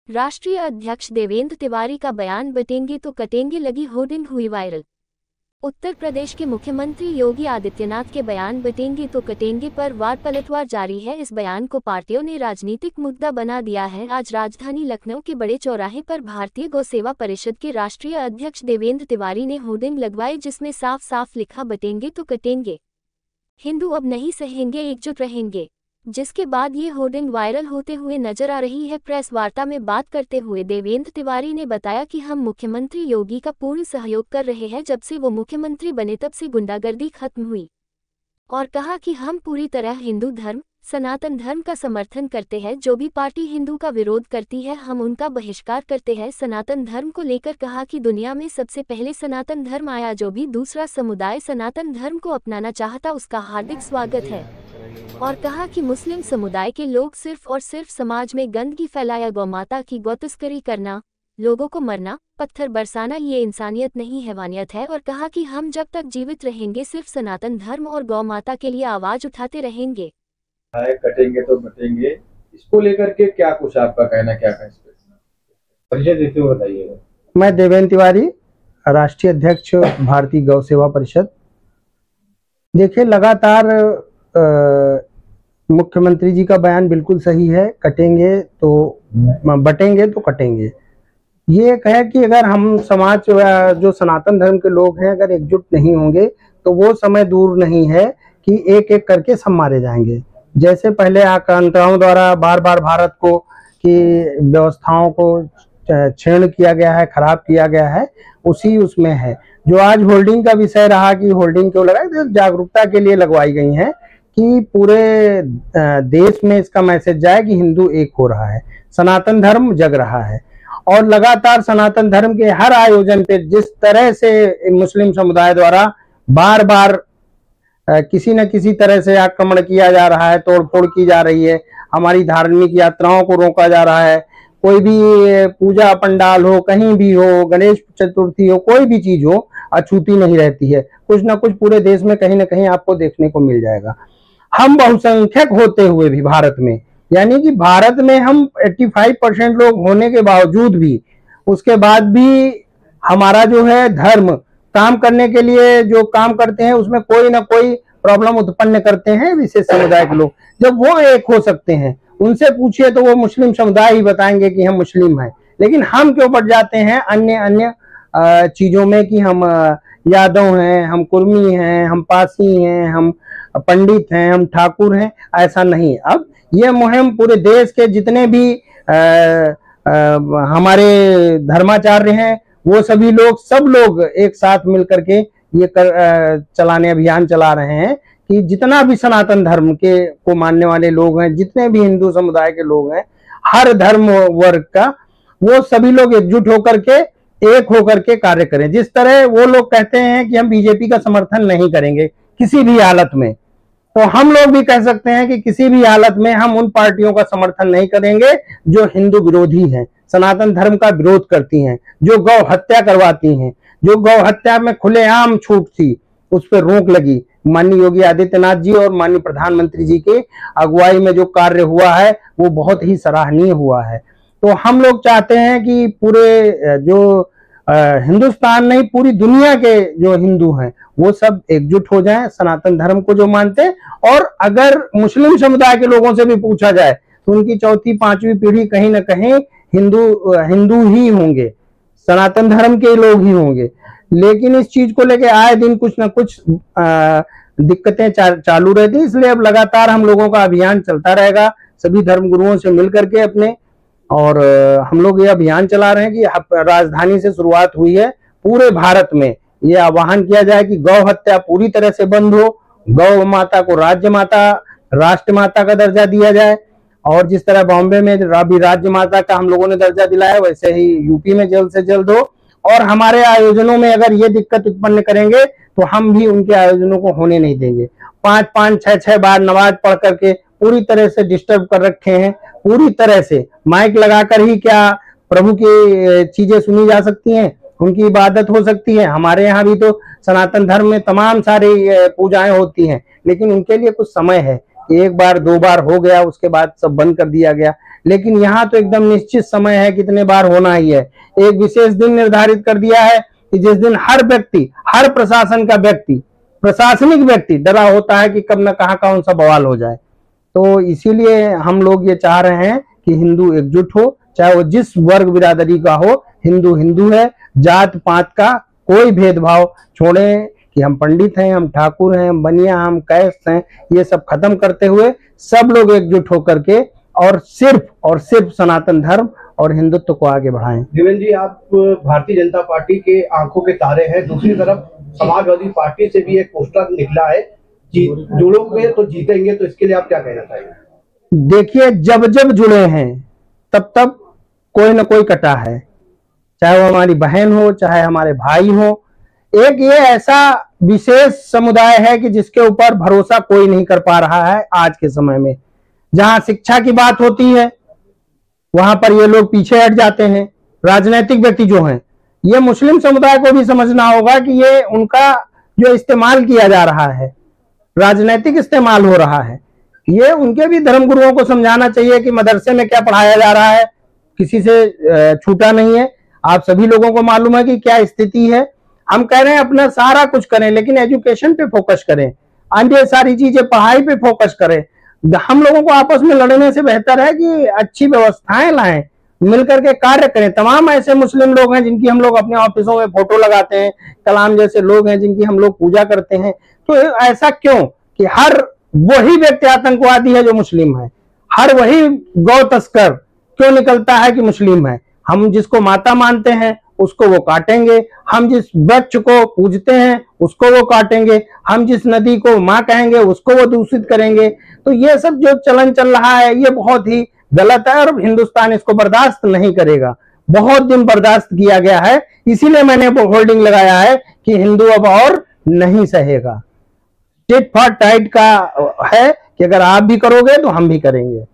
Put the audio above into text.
राष्ट्रीय अध्यक्ष देवेंद्र तिवारी का बयान बटेंगे तो कटेंगे लगी होर्डिंग हुई वायरल। उत्तर प्रदेश के मुख्यमंत्री योगी आदित्यनाथ के बयान बटेंगे तो कटेंगे पर वार पलटवार जारी है। इस बयान को पार्टियों ने राजनीतिक मुद्दा बना दिया है। आज राजधानी लखनऊ के बड़े चौराहे पर भारतीय गौ सेवा परिषद के राष्ट्रीय अध्यक्ष देवेंद्र तिवारी ने होर्डिंग लगवाई, जिसमें साफ साफ लिखा बटेंगे तो कटेंगे, हिंदू अब नहीं सहेंगे, एकजुट रहेंगे। जिसके बाद ये होर्डिंग वायरल होते हुए नजर आ रही है। प्रेस वार्ता में बात करते हुए देवेंद्र तिवारी ने बताया कि हम मुख्यमंत्री योगी का पूर्ण सहयोग कर रहे हैं। जब से वो मुख्यमंत्री बने तब से गुंडागर्दी खत्म हुई, और कहा कि हम पूरी तरह हिंदू धर्म, सनातन धर्म का समर्थन करते हैं। जो भी पार्टी हिंदू का विरोध करती है हम उनका बहिष्कार करते हैं। सनातन धर्म को लेकर कहा कि दुनिया में सबसे पहले सनातन धर्म आया। जो भी दूसरा समुदाय सनातन धर्म को अपनाना चाहता उसका हार्दिक स्वागत है। और कहा कि मुस्लिम समुदाय के लोग सिर्फ और सिर्फ समाज में गंदगी फैलाया, गौमाता की गौतस्करी करना, लोगों को मरना, पत्थर बरसाना, ये इंसानियत नहीं हैवानियत है। और कहा कि हम जब तक जीवित रहेंगे सिर्फ सनातन धर्म और गौ माता के लिए आवाज उठाते रहेंगे। कटेंगे तो बटेंगे, इसको लेकर के क्या कुछ आपका कहना, क्या है इस पे परिचय देते हुए बताइए। मैं देवेंद्र तिवारी, राष्ट्रीय अध्यक्ष भारतीय गौ सेवा परिषद। देखिए, लगातार मुख्यमंत्री जी का बयान बिल्कुल सही है, कटेंगे तो बटेंगे तो कटेंगे। ये कहे कि अगर हम समाज जो सनातन धर्म के लोग हैं अगर एकजुट नहीं होंगे तो वो समय दूर नहीं है कि एक एक करके सब मारे जाएंगे। जैसे पहले आक्रांताओं द्वारा बार बार भारत को की व्यवस्थाओं को छीण किया गया है, खराब किया गया है, उसी उसमें है। जो आज होल्डिंग का विषय रहा कि होल्डिंग क्यों लगाई, तो जागरूकता के लिए लगवाई गई है कि पूरे देश में इसका मैसेज जाए कि हिंदू एक हो रहा है, सनातन धर्म जग रहा है। और लगातार सनातन धर्म के हर आयोजन पे जिस तरह से मुस्लिम समुदाय द्वारा बार बार किसी न किसी तरह से आक्रमण किया जा रहा है, तोड़फोड़ की जा रही है, हमारी धार्मिक यात्राओं को रोका जा रहा है, कोई भी पूजा पंडाल हो, कहीं भी हो, गणेश चतुर्थी हो, कोई भी चीज हो, अछूती नहीं रहती है। कुछ ना कुछ पूरे देश में कहीं ना कहीं आपको देखने को मिल जाएगा। हम बहुसंख्यक होते हुए भी भारत में, यानी कि भारत में हम 85% लोग होने के बावजूद भी, उसके बाद भी हमारा जो है धर्म काम करने के लिए जो काम करते हैं उसमें कोई ना कोई प्रॉब्लम उत्पन्न करते हैं विशेष समुदाय के लोग। जब वो एक हो सकते हैं, उनसे पूछिए तो वो मुस्लिम समुदाय ही बताएंगे कि हम मुस्लिम हैं। लेकिन हम क्यों बढ़ जाते हैं अन्य अन्य चीजों में कि हम यादव हैं, हम कुर्मी हैं, हम पासी हैं, हम पंडित हैं, हम ठाकुर हैं। ऐसा नहीं। अब ये मुहिम पूरे देश के जितने भी हमारे धर्माचार्य हैं वो सभी लोग, सब लोग एक साथ मिलकर के ये चलाने अभियान चला रहे हैं कि जितना भी सनातन धर्म के को मानने वाले लोग हैं, जितने भी हिंदू समुदाय के लोग हैं, हर धर्म वर्ग का, वो सभी लोग एकजुट होकर के एक होकर के कार्य करें। जिस तरह वो लोग कहते हैं कि हम बीजेपी का समर्थन नहीं करेंगे किसी भी हालत में, तो हम लोग भी कह सकते हैं कि किसी भी हालत में हम उन पार्टियों का समर्थन नहीं करेंगे जो हिंदू विरोधी हैं, सनातन धर्म का विरोध करती हैं, जो गौ हत्या करवाती हैं। जो गौ हत्या में खुलेआम छूट थी उस पर रोक लगी। माननीय योगी आदित्यनाथ जी और माननीय प्रधानमंत्री जी के अगुवाई में जो कार्य हुआ है वो बहुत ही सराहनीय हुआ है। तो हम लोग चाहते हैं कि पूरे जो हिंदुस्तान नहीं, पूरी दुनिया के जो हिंदू हैं वो सब एकजुट हो जाएं, सनातन धर्म को जो मानते हैं। और अगर मुस्लिम समुदाय के लोगों से भी पूछा जाए तो उनकी चौथी पांचवी पीढ़ी कहीं ना कहीं हिंदू ही होंगे, सनातन धर्म के लोग ही होंगे। लेकिन इस चीज को लेके आए दिन कुछ ना कुछ दिक्कतें चालू रहती, इसलिए अब लगातार हम लोगों का अभियान चलता रहेगा सभी धर्म गुरुओं से मिलकर के अपने। और हम लोग ये अभियान चला रहे हैं कि राजधानी से शुरुआत हुई है, पूरे भारत में ये आह्वान किया जाए कि गौ हत्या पूरी तरह से बंद हो, गौ माता को राज्य माता, राष्ट्र माता का दर्जा दिया जाए। और जिस तरह बॉम्बे में अभी राज्य माता का हम लोगों ने दर्जा दिलाया, वैसे ही यूपी में जल्द से जल्द हो। और हमारे आयोजनों में अगर ये दिक्कत उत्पन्न करेंगे तो हम भी उनके आयोजनों को होने नहीं देंगे। 5-5, 6-6 बार नमाज पढ़ करके पूरी तरह से डिस्टर्ब कर रखे हैं। पूरी तरह से माइक लगाकर ही क्या प्रभु की चीजें सुनी जा सकती हैं, उनकी इबादत हो सकती है? हमारे यहाँ भी तो सनातन धर्म में तमाम सारी पूजाएं होती हैं, लेकिन उनके लिए कुछ समय है। एक बार 2 बार हो गया, उसके बाद सब बंद कर दिया गया। लेकिन यहाँ तो एकदम निश्चित समय है, कितने बार होना ही है। एक विशेष दिन निर्धारित कर दिया है कि जिस दिन हर व्यक्ति, हर प्रशासन का व्यक्ति, प्रशासनिक व्यक्ति डरा होता है कि कब न कहाँ कौन सा बवाल हो जाए। तो इसीलिए हम लोग ये चाह रहे हैं कि हिंदू एकजुट हो, चाहे वो जिस वर्ग बिरादरी का हो। हिंदू हिंदू है, जात पात का कोई भेदभाव छोड़ें कि हम पंडित हैं, हम ठाकुर हैं, हम बनिया, हम कैस्ट हैं, ये सब खत्म करते हुए सब लोग एकजुट होकर के और सिर्फ सनातन धर्म और हिंदुत्व को आगे बढ़ाएं। देवेंद्र जी, आप भारतीय जनता पार्टी के आंखों के तारे हैं। दूसरी तरफ समाजवादी पार्टी से भी एक पोस्टर निकला है कि जुड़ोगे तो जीतेंगे, तो इसके लिए आप क्या कहना चाहेंगे? देखिए, जब जब जुड़े हैं तब तब कोई न कोई कटा है, चाहे वो हमारी बहन हो, चाहे हमारे भाई हो। एक ये ऐसा विशेष समुदाय है कि जिसके ऊपर भरोसा कोई नहीं कर पा रहा है आज के समय में। जहां शिक्षा की बात होती है वहां पर ये लोग पीछे हट जाते हैं। राजनीतिक व्यक्ति जो हैं, ये मुस्लिम समुदाय को भी समझना होगा कि ये उनका जो इस्तेमाल किया जा रहा है, राजनीतिक इस्तेमाल हो रहा है, ये उनके भी धर्मगुरुओं को समझाना चाहिए कि मदरसे में क्या पढ़ाया जा रहा है किसी से छूटा नहीं है। आप सभी लोगों को मालूम है कि क्या स्थिति है। हम कह रहे हैं अपना सारा कुछ करें, लेकिन एजुकेशन पे फोकस करें, अन्य सारी चीजें पढ़ाई पे फोकस करें। हम लोगों को आपस में लड़ने से बेहतर है कि अच्छी व्यवस्थाएं लाएं, मिलकर के कार्य करें। तमाम ऐसे मुस्लिम लोग हैं जिनकी हम लोग अपने ऑफिसों में फोटो लगाते हैं, कलाम जैसे लोग हैं जिनकी हम लोग पूजा करते हैं। तो ऐसा क्यों कि हर वही व्यक्ति आतंकवादी है जो मुस्लिम है, हर वही गौ तस्कर क्यों निकलता है कि मुस्लिम है। हम जिसको माता मानते हैं उसको वो काटेंगे, हम जिस वृक्ष को पूजते हैं उसको वो काटेंगे, हम जिस नदी को माँ कहेंगे उसको वो दूषित करेंगे। तो ये सब जो चलन चल रहा है ये बहुत ही गलत है और हिंदुस्तान इसको बर्दाश्त नहीं करेगा। बहुत दिन बर्दाश्त किया गया है, इसीलिए मैंने होल्डिंग लगाया है कि हिंदू अब और नहीं सहेगा। टिट फॉर टैट का है कि अगर आप भी करोगे तो हम भी करेंगे।